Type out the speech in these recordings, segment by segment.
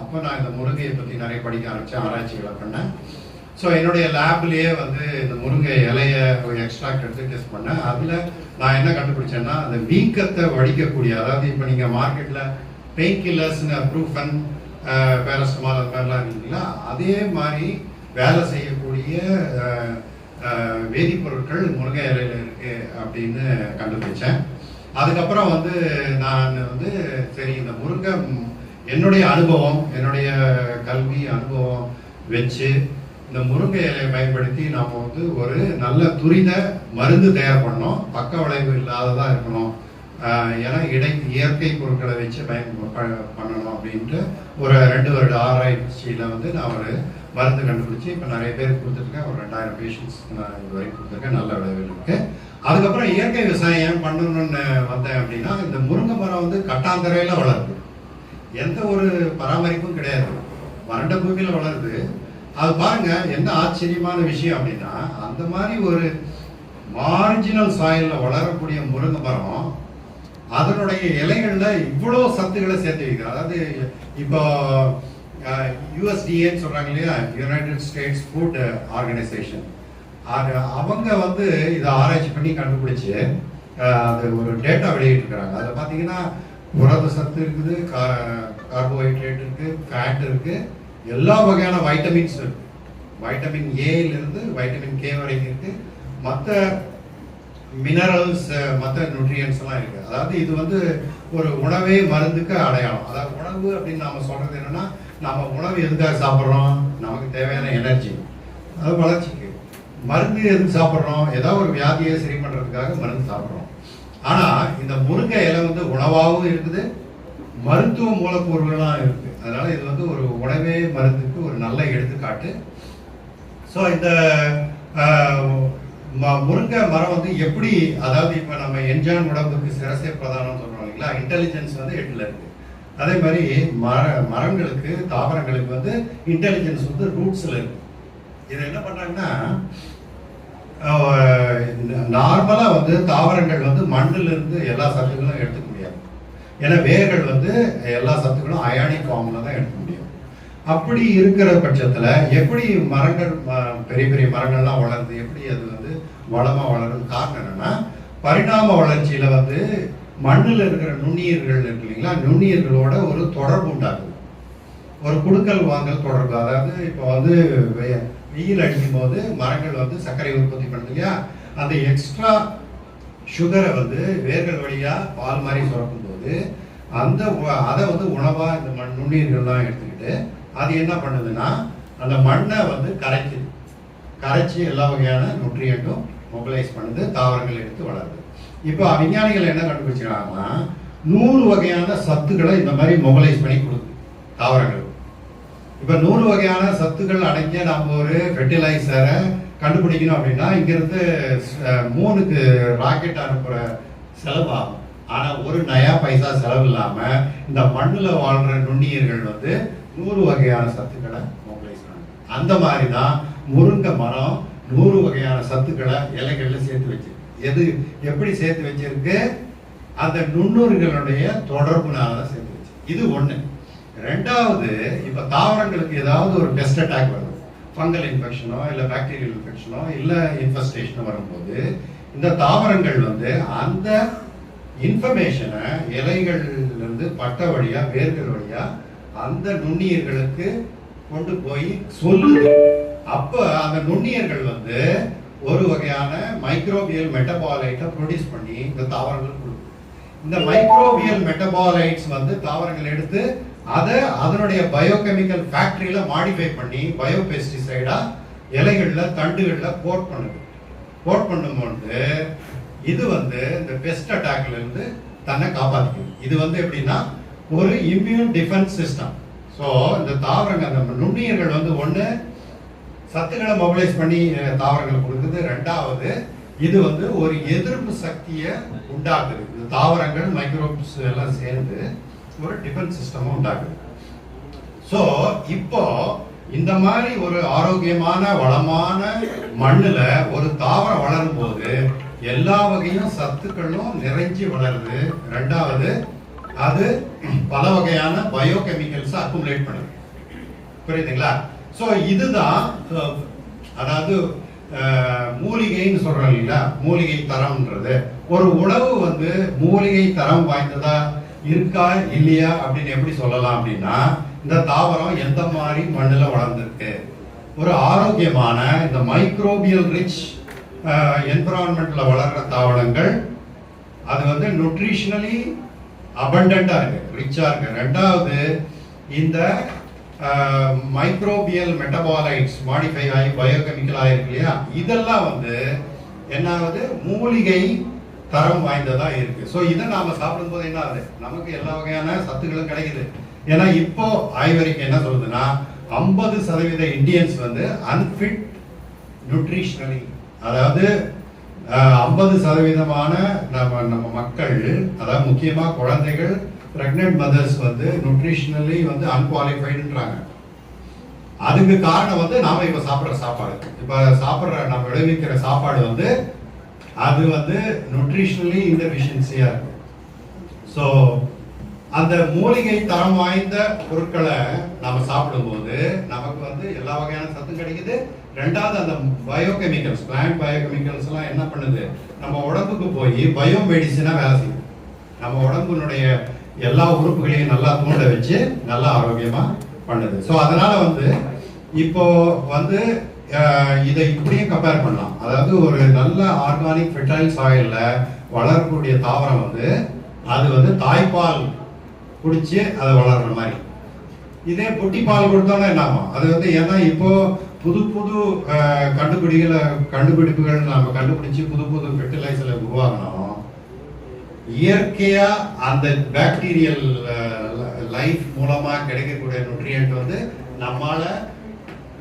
அப்போ நான் இந்த முருங்கையை பற்றி நிறைய படிக்க ஆரம்பித்தேன், ஆராய்ச்சிகளை பண்ணேன். ஸோ என்னுடைய லேப்லேயே வந்து இந்த முருங்கை இலையை ஒரு எக்ஸ்ட்ராக்ட் எடுத்து டெஸ்ட் பண்ணேன். அதில் நான் என்ன கண்டுபிடிச்சேன்னா, அந்த வீக்கத்தை வடிக்கக்கூடிய, அதாவது இப்போ நீங்கள் மார்க்கெட்டில் பெயின் கில்லர்ஸ்னு ப்ரூஃபன் பேரஸ்டமால் அது மாதிரிலாம் இருக்குங்களா, அதே மாதிரி வேலை செய்யக்கூடிய வேதிப்பொருட்கள் முருங்கை இலையில் இருக்குது அப்படின்னு கண்டுபிடிச்சேன். அதுக்கப்புறம் வந்து நான் வந்து சரி இந்த முருங்கை என்னுடைய அனுபவம், என்னுடைய கல்வி அனுபவம் வச்சு இந்த முருங்கை இலையை பயன்படுத்தி நாம் வந்து ஒரு நல்ல துரித மருந்து தயார் பண்ணோம், பக்க விளைவு இல்லாததாக இருக்கணும், ஏன்னா இயற்கை பொருட்களை வச்சு பண்ணணும் அப்படின்ட்டு ஒரு 2 வருட ஆராய்ச்சியில் வந்து நான் ஒரு மருந்து கண்டுபிடிச்சி இப்போ நிறைய பேருக்கு கொடுத்துருக்கேன். ஒரு 2000 பேஷண்ட்ஸ்க்கு நான் இது வரைக்கும் கொடுத்துருக்கேன். நல்ல விளைவில் இருக்கு. அதுக்கப்புறம் இயற்கை விவசாயம் ஏன் பண்ணணும்னு வந்தேன் அப்படின்னா, இந்த முருங்கை மரம் வந்து கட்டாந்தரையில் வளருது, எந்த ஒரு பராமரிப்பும் கிடையாது, வறண்ட பூமியில் வளருது. அது பாருங்க என்ன ஆச்சரியமான விஷயம் அப்படின்னா, அந்த மாதிரி ஒரு மார்ஜினல் சாயிலில் வளரக்கூடிய முருங்கை மரம் அதனுடைய இலைகள்ல இவ்வளோ சத்துக்களை சேர்த்து வைக்கிறது. அதாவது இப்போ USDA சொல்றாங்க இல்லையா, யுனைடெட் ஸ்டேட்ஸ் ஃபுட் ஆர்கனைசேஷன், அவங்க வந்து இதை ஆராய்ச்சி பண்ணி கண்டுபிடிச்சு அது ஒரு டேட்டா வெளியிட்டிருக்கிறாங்க. அதில் பார்த்தீங்கன்னா புரத சத்து இருக்குது, கார்போஹைட்ரேட் இருக்கு, ஃபேட் இருக்கு, எல்லா வகையான வைட்டமின்ஸ் இருக்கு. வைட்டமின் ஏலேருந்து வைட்டமின் கே வரைக்கும் இருக்கு, மற்ற மினரல்ஸ், மற்ற நியூட்ரியன்ஸ் எல்லாம் இருக்கு. அதாவது இது வந்து ஒரு உணவே மருந்துக்கு அடையாளம். அதாவது உணவு அப்படின்னு நாம சொல்றது என்னன்னா, நம்ம உணவு எதுக்காக சாப்பிட்றோம், நமக்கு தேவையான எனர்ஜி, அது வளர்ச்சிக்கு. மருந்து எதுக்கு சாப்பிட்றோம், ஏதாவது ஒரு வியாதியை சரி பண்றதுக்காக மருந்து சாப்பிட்றோம். ஆனா இந்த முருங்கை இலை வந்து உணவாகவும் இருக்குது, மருத்துவ மூலப்பொருள்களாக இருக்கு. அதனால இது வந்து ஒரு உணவே மருந்துக்கு ஒரு நல்ல எடுத்துக்காட்டு. ஸோ இந்த முருங்கை மரம் வந்து எப்படி, அதாவது இப்போ நம்ம என்ஜான் உடம்புக்கு சிரசை பிரதானம் சொல்றோம் இல்லைங்களா, இன்டெலிஜென்ஸ் வந்து 8ல் இருக்கு. அதே மாதிரி மரங்களுக்கு, தாவரங்களுக்கு வந்து இன்டெலிஜென்ஸ் வந்து ரூட்ஸில் இருக்கு. இதை என்ன பண்றாங்கன்னா, நார்மலா வந்து தாவரங்கள் வந்து மண்ணில் இருந்து எல்லா சத்துக்களும் எடுத்துக்க முடியாது. ஏன்னா வேர்கள் வந்து எல்லா சத்துக்களும் அயானிக் ஃபார்ம்ல தான் எடுக்க முடியும். அப்படி இருக்கிற பட்சத்துல எப்படி மரங்கள், பெரிய பெரிய மரங்கள்லாம் வளருது, எப்படி அது வந்து வளமா வளருது, காரணம் என்னன்னா, பரிணாம வளர்ச்சியில வந்து மண்ணில் இருக்கிற நுண்ணுயிர்கள் இருக்கு இல்லைங்களா, நுண்ணுயிர்களோட ஒரு தொடர்பு உண்டாகுது, ஒரு குடுக்கல் வாங்கல் தொடர்பு. அதாவது இப்போ வந்து வெயில் அடிக்கும் போது மரங்கள் வந்து சர்க்கரை உற்பத்தி பண்ணுது இல்லையா, அந்த எக்ஸ்ட்ரா சுகரை வந்து வேர்கள் வழியா பால் மாதிரி சுரக்கும் போது அதை வந்து உணவா இந்த நுண்ணுயிர்கள்லாம் எடுத்துக்கிட்டு அது என்ன பண்ணுதுன்னா, அந்த மண்ணை வந்து கரைச்சி எல்லா வகையான நியூட்ரியன்ட்டும் மொபிலைஸ் பண்ணுது, தாவரங்கள் எடுத்து வளருது. இப்போ விஞ்ஞானிகள் என்ன கண்டுபிடிச்சாங்கன்னா, 100 வகையான சத்துக்களை இந்த மாதிரி மொபிலைஸ் பண்ணி கொடுக்குது தாவரங்கள். இப்போ 100 வகையான சத்துக்கள் அடங்கிய நம்ம ஒரு ஃபெர்டிலைசரை கண்டுபிடிக்கணும் அப்படின்னா, இங்கிருந்து மூணுக்கு ராக்கெட் அனுப்புகிற செலவாகும். ஆனால் ஒரு நயா பைசா செலவு இல்லாமல் இந்த மண்ணில் வாழ்கிற நுண்ணுயிர்கள் வந்து 100 வகையான சத்துக்களை மொபிலைஸ் பண்ணுது. அந்த மாதிரி தான் முருங்கை மரம் 100 வகையான சத்துக்களை இலைகளில் சேர்த்து வச்சிருக்கு. எப்படி சேர்த்து வச்சிருக்கு, அந்த நுண்ணுயிர்களுடைய தொடர்புனால தான் சேர்த்து வச்சு. இது ஒன்று. ரெண்டாவது, இப்போ தாவரங்களுக்கு ஏதாவது ஒரு பெஸ்ட் அட்டாக் வருது, ஃபங்கல் இன்ஃபெக்ஷனோ இல்லை பாக்டீரியல் இன்ஃபெக்ஷனோ இல்லை இன்ஃபெஸ்டேஷனோ வரும்போது இந்த தாவரங்கள் வந்து அந்த இன்ஃபர்மேஷனை இலைகள்லேருந்து பட்ட வழியா, வேர்கள் வழியா அந்த நுண்ணுயிர்களுக்கு கொண்டு போய் சொல்லுது. அப்போ அந்த நுண்ணுயிர்கள் வந்து ஒரு வகையான மைக்ரோபியல் மெட்டபாலைட்டை ப்ரொடியூஸ் பண்ணி இந்த தாவரங்களுக்கு கொடுக்கும். இந்த மைக்ரோபியல் மெட்டபாலைட்ஸ் வந்து தாவரங்கள் எடுத்து அதை அதனுடைய பயோகெமிக்கல் ஃபேக்டரியில மாடிஃபை பண்ணி பயோபெஸ்டிசைடா இலைகள்ல, தண்டுகள்ல கோட் பண்ணுது. கோட் பண்ணும்போது இது வந்து இந்த பெஸ்ட் அட்டாக்ல இருந்து தன்னை காப்பாற்றிக்குது. இது வந்து எப்படின்னா ஒரு இம்யூன் டிஃபென்ஸ் சிஸ்டம். ஸோ இந்த தாவரங்கள், அந்த நுண்ணுயிர்கள் வந்து ஒன்று சத்துக்களை மொபிலைஸ் பண்ணி தாவரங்கள் கொடுக்குது, ரெண்டாவது இது வந்து ஒரு எதிர்ப்பு சக்தியை உண்டாக்குது. இந்த தாவரங்கள், மைக்ரோப்ஸ் எல்லாம் சேர்ந்து ஒரு டிஃபென்ஸ் சிஸ்டமும் உண்டாக்குது. ஸோ இப்போ இந்த மாதிரி ஒரு ஆரோக்கியமான வளமான மண்ணுல ஒரு தாவரம் வளரும் போது எல்லா வகையும் சத்துக்களும் நிறைஞ்சி வளருது. ரெண்டாவது அது பல வகையான பயோகெமிக்கல்ஸ் அக்குமுலேட் பண்ணுது. புரியுதுங்களா? ஸோ இதுதான் அதாவது மூலிகைன்னு சொல்றோம் இல்லைங்களா, மூலிகை தரம்ன்றது. ஒரு உணவு வந்து மூலிகை தரம் வாய்ந்ததா இருக்கா இல்லையா அப்படின்னு எப்படி சொல்லலாம் அப்படின்னா, இந்த தாவரம் எந்த மாதிரி மண்ணில் வளர்ந்துருக்கு, ஒரு ஆரோக்கியமான இந்த மைக்ரோபியல் ரிச் என்விரான்மெண்ட்ல வளர்ற தாவரங்கள் அது வந்து நியூட்ரிஷனலி அபண்டண்டா இருக்கு, ரிச்சா இருக்கு. ரெண்டாவது இந்த மைக்ரோபியல் மெட்டபாலைட்ஸ் மாடிஃபை ஆகி பயோகெமிக்கல் ஆயிருக்கு இல்லையா, இதெல்லாம் வந்து என்னாவது மூலிகை தரம் வாய்ந்ததா இருக்கு. ஸோ இதை நாம சாப்பிடும்போது என்ன ஆகுது, நமக்கு எல்லா வகையான சத்துக்களும் கிடைக்குது. ஏன்னா இப்போ ஆய்வறிக்கை என்ன சொல்லுதுன்னா 50% இந்தியன்ஸ் வந்து அன்ஃபிட் நியூட்ரிஷனலி, அதாவது 50% நம்ம மக்கள், அதாவது முக்கியமா குழந்தைகள், பிரெக்னென்ட் மதர்ஸ் வந்து நியூட்ரிஷனலி வந்து அன்குவாலிஃபைடுன்றாங்க. அதுக்கு காரணம் வந்து நாம இப்ப சாப்பிட்ற சாப்பாடு, இப்ப சாப்பிட்ற நம்ம விளைவிக்கிற சாப்பாடு வந்து அது வந்து நியூட்ரிஷனலி இன்டெஃபிஷியன்சியா இருக்கு. ஸோ அந்த மூலிகை தரம் வாய்ந்த பொருட்களை நம்ம சாப்பிடும்போது நமக்கு வந்து எல்லா வகையான சத்தும் கிடைக்குது. ரெண்டாவது அந்த பயோகெமிக்கல்ஸ், பிளான்ட் பயோகெமிக்கல்ஸ் எல்லாம் என்ன பண்ணுது, நம்ம உடம்புக்கு போய் பயோ மெடிசினா வேலை செய்யுது. நம்ம உடம்புனுடைய எல்லா உறுப்புகளையும் நல்லா தூண்ட வச்சு நல்லா ஆரோக்கியமா பண்ணுது. ஸோ அதனால வந்து இப்போ வந்து இதை இப்படியும் கம்பேர் பண்ணலாம். அதாவது ஒரு நல்ல ஆர்கானிக் ஃபெர்டைல் சாயில்ல வளரக்கூடிய தாவரம் வந்து அது வந்து தாய்ப்பால் குடிச்சு அதை வளர்ற மாதிரி. இதே பொட்டி பால் கொடுத்தோம்னா என்ன ஆகும், அது வந்து ஏன்னா இப்போ புது புது கண்டுபிடிப்புகள் நம்ம கண்டுபிடிச்சு புது புது ஃபெர்டிலைசரை உருவாக்கணும். இயற்கையா அந்த பாக்டீரியல் லைஃப் மூலமா கிடைக்கக்கூடிய நியூட்ரியன்ட் வந்து நம்மால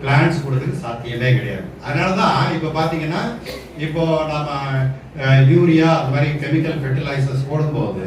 பிளான்ட்ஸ் கொடுறதுக்கு சாத்தியமே கிடையாது. அதனாலதான் இப்ப பாத்தீங்கன்னா இப்போ நம்ம யூரியா அந்த மாதிரி கெமிக்கல் ஃபெர்டிலைசர்ஸ் போடும்போது